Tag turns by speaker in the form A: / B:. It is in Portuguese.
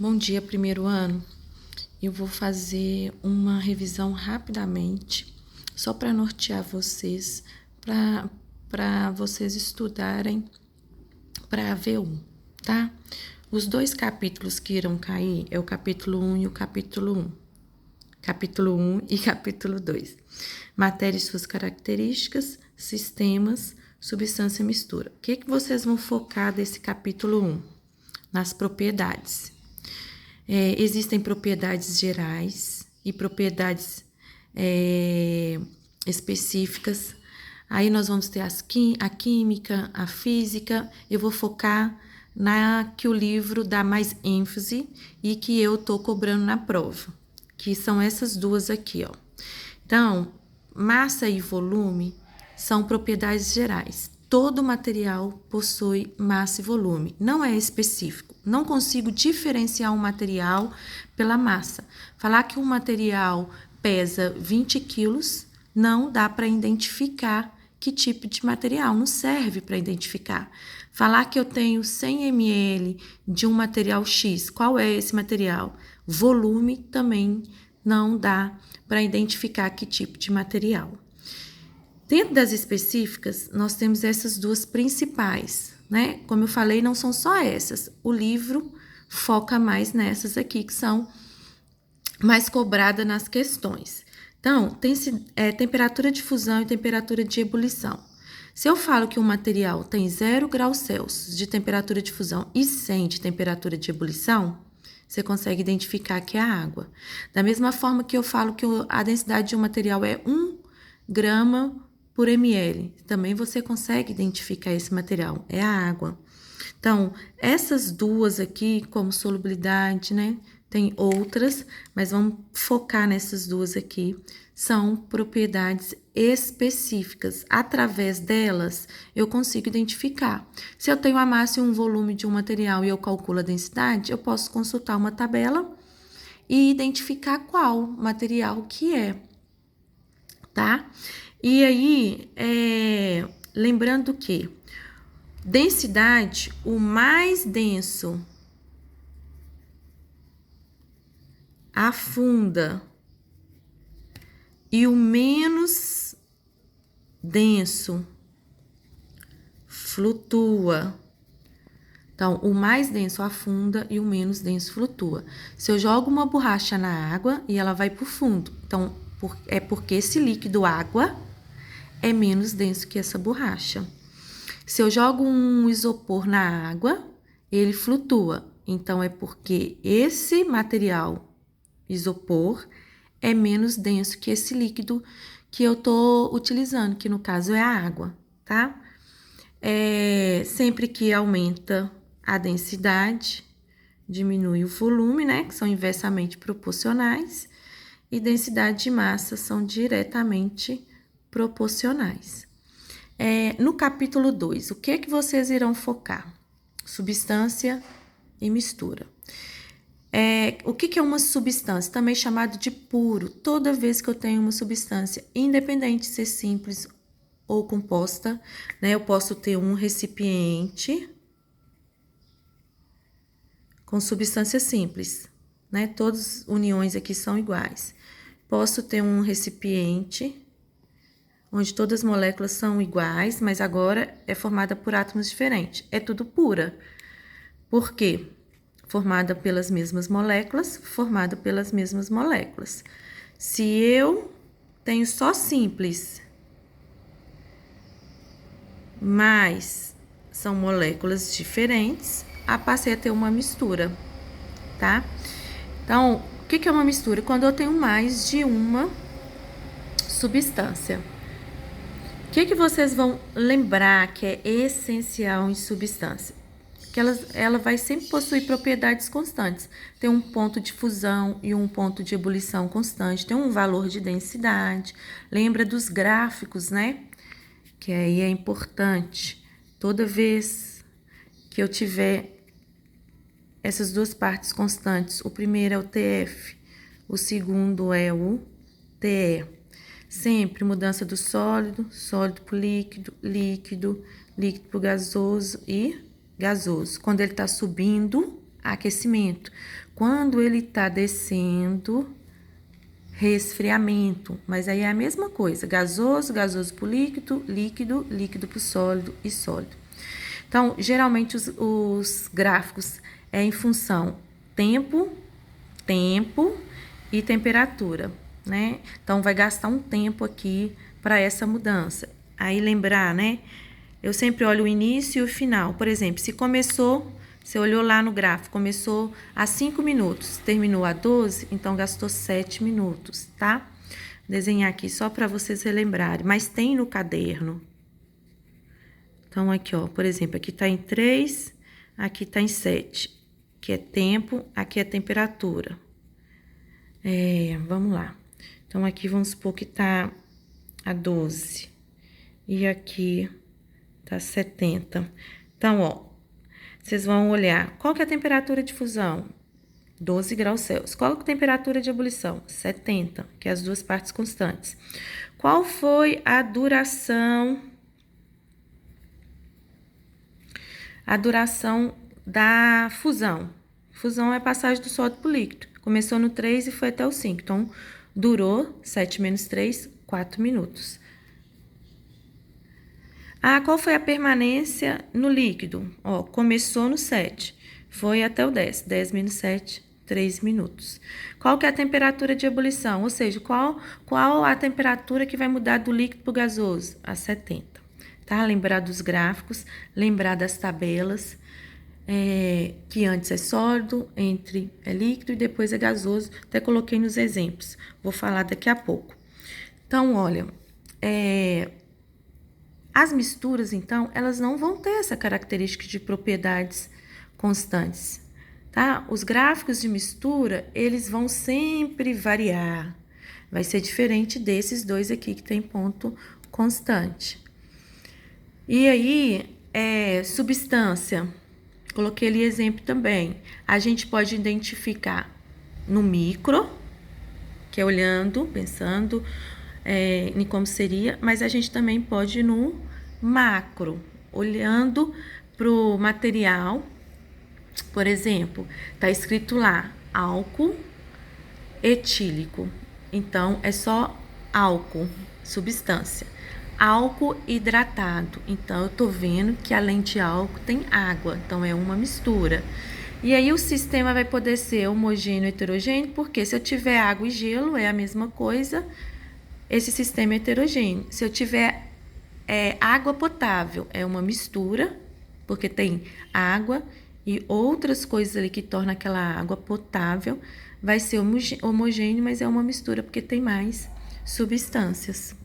A: Bom dia, primeiro ano. Eu vou fazer uma revisão rapidamente, só para nortear vocês, para vocês estudarem para a V1, tá? Os dois capítulos que irão cair é o capítulo 1 e o capítulo 1. Capítulo 1 e capítulo 2. Matéria e suas características, sistemas, substância e mistura. O que vocês vão focar desse capítulo 1? Nas propriedades. Existem propriedades gerais e propriedades específicas. Aí nós vamos ter a química, a física. Eu vou focar na que o livro dá mais ênfase e que eu tô cobrando na prova, que são essas duas aqui, ó. Então, massa e volume são propriedades gerais. Todo material possui massa e volume, não é específico. Não consigo diferenciar um material pela massa. Falar que um material pesa 20 quilos, não dá para identificar que tipo de material, não serve para identificar. Falar que eu tenho 100 ml de um material X, qual é esse material? Volume também não dá para identificar que tipo de material. Dentro das específicas, nós temos essas duas principais, né? Como eu falei, não são só essas. O livro foca mais nessas aqui, que são mais cobradas nas questões. Então, tem temperatura de fusão e temperatura de ebulição. Se eu falo que um material tem 0 graus Celsius de temperatura de fusão e 100 de temperatura de ebulição, você consegue identificar que é a água. Da mesma forma que eu falo que a densidade de um material é 1 grama por ml, também você consegue identificar esse material, é a água. Então, essas duas aqui, como solubilidade, né? Tem outras, mas vamos focar nessas duas aqui. São propriedades específicas. Através delas, eu consigo identificar. Se eu tenho a massa e um volume de um material e eu calculo a densidade, eu posso consultar uma tabela e identificar qual material que é, tá? E aí, lembrando que densidade, o mais denso afunda e o menos denso flutua. Então, o mais denso afunda e o menos denso flutua. Se eu jogo uma borracha na água e ela vai para o fundo, então é porque esse líquido água é menos denso que essa borracha. Se eu jogo um isopor na água, ele flutua. Então, é porque esse material isopor é menos denso que esse líquido que eu tô utilizando, que no caso é a água, tá? Sempre que aumenta a densidade, diminui o volume, né? Que são inversamente proporcionais. E densidade de massa são diretamente proporcionais. No capítulo 2, o que vocês irão focar? Substância e mistura. O que é uma substância? Também chamado de puro. Toda vez que eu tenho uma substância, independente de ser simples ou composta, né? Eu posso ter um recipiente com substância simples, né? Todas as uniões aqui são iguais. Posso ter um recipiente onde todas as moléculas são iguais, mas agora é formada por átomos diferentes. É tudo pura. Por quê? Formada pelas mesmas moléculas, formada pelas mesmas moléculas. Se eu tenho só simples, mas são moléculas diferentes, passei a ter uma mistura, tá? Então, o que é uma mistura? Quando eu tenho mais de uma substância. O que vocês vão lembrar que é essencial em substância? Que ela vai sempre possuir propriedades constantes. Tem um ponto de fusão e um ponto de ebulição constante, tem um valor de densidade. Lembra dos gráficos, né? Que aí é importante. Toda vez que eu tiver essas duas partes constantes, o primeiro é o TF, o segundo é o TE. Sempre mudança do sólido, sólido para líquido, líquido, líquido para gasoso e gasoso. Quando ele está subindo, aquecimento. Quando ele está descendo, resfriamento. Mas aí é a mesma coisa, gasoso, gasoso para o líquido, líquido, líquido para o sólido e sólido. Então, geralmente os gráficos é em função tempo e temperatura, né? Então, vai gastar um tempo aqui para essa mudança. Aí, lembrar, né? Eu sempre olho o início e o final. Por exemplo, se começou, você olhou lá no gráfico, começou a 5 minutos, terminou a 12, então gastou 7 minutos, tá? Vou desenhar aqui só para vocês relembrarem, mas tem no caderno. Então, aqui, ó, por exemplo, aqui tá em 3, aqui tá em 7. Aqui é tempo, aqui é temperatura. Vamos lá. Então, aqui vamos supor que tá a 12. E aqui tá 70. Então, ó, vocês vão olhar, qual que é a temperatura de fusão? 12 graus Celsius. Qual que é a temperatura de ebulição? 70, que é as duas partes constantes. Qual foi a duração da fusão? Fusão é a passagem do sólido para o líquido. Começou no 3 e foi até o 5. Então, durou 7 menos 3, 4 minutos. Qual foi a permanência no líquido? Ó, começou no 7, foi até o 10. 10 menos 7, 3 minutos. Qual que é a temperatura de ebulição? Ou seja, qual a temperatura que vai mudar do líquido para o gasoso? A 70. Tá? Lembrar dos gráficos, lembrar das tabelas, que antes é sólido, entre é líquido e depois é gasoso. Até coloquei nos exemplos. Vou falar daqui a pouco. Então, olha, as misturas, então, elas não vão ter essa característica de propriedades constantes, tá? Os gráficos de mistura, eles vão sempre variar. Vai ser diferente desses dois aqui que tem ponto constante. E aí, substância. Coloquei ali exemplo também. A gente pode identificar no micro, que é olhando, pensando em como seria, mas a gente também pode ir no macro, olhando para o material. Por exemplo, tá escrito lá, álcool etílico. Então, é só álcool, substância. Álcool hidratado. Então, eu tô vendo que além de álcool tem água. Então, é uma mistura. E aí, o sistema vai poder ser homogêneo e heterogêneo, porque se eu tiver água e gelo, é a mesma coisa, esse sistema é heterogêneo. Se eu tiver água potável, é uma mistura, porque tem água e outras coisas ali que tornam aquela água potável, vai ser homogêneo, mas é uma mistura, porque tem mais substâncias.